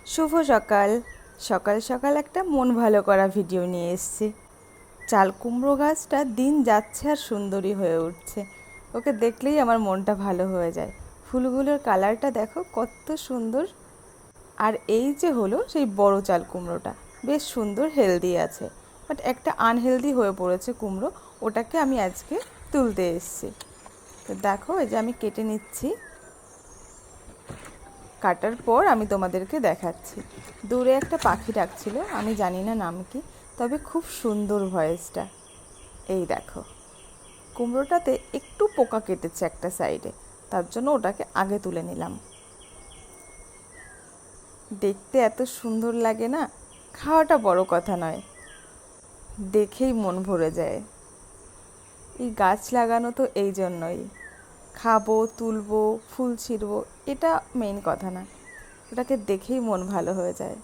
শুভ সকাল। সকাল সকাল একটা মন ভালো করা ভিডিও নিয়ে এসেছি। চাল কুমড়ো গাছটা দিন যাচ্ছে আর সুন্দরী হয়ে উঠছে। ওকে দেখলেই আমার মনটা ভালো হয়ে যায়। ফুলগুলোর কালারটা দেখো কত সুন্দর। আর এই যে হলো সেই বড় চাল কুমড়োটা, বেশ সুন্দর হেলদি আছে, বাট একটা আনহেলদি হয়ে পড়েছে কুমড়ো। ওটাকে আমি আজকে তুলতে এসেছি। তো দেখো এই যে আমি কেটে নিচ্ছি। কাটার পর আমি তোমাদেরকে দেখাচ্ছি। দূরে একটা পাখি ডাকছিল, আমি জানি না নাম কি, তবে খুব সুন্দর ভয়েসটা। এই দেখো, কুমড়োটাতে একটু পোকা কেটেছে একটা সাইডে, তার জন্য ওটাকে আগে তুলে নিলাম। দেখতে এত সুন্দর লাগে না, খাওয়াটা বড় কথা নয়, দেখেই মন ভরে যায়। এই গাছ লাগানো তো এই জন্যই, খাবো, তুলবো, ফুল ছিঁড়বো, এটা মেইন কথা না, ওটাকে দেখেই মন ভালো হয়ে যায়।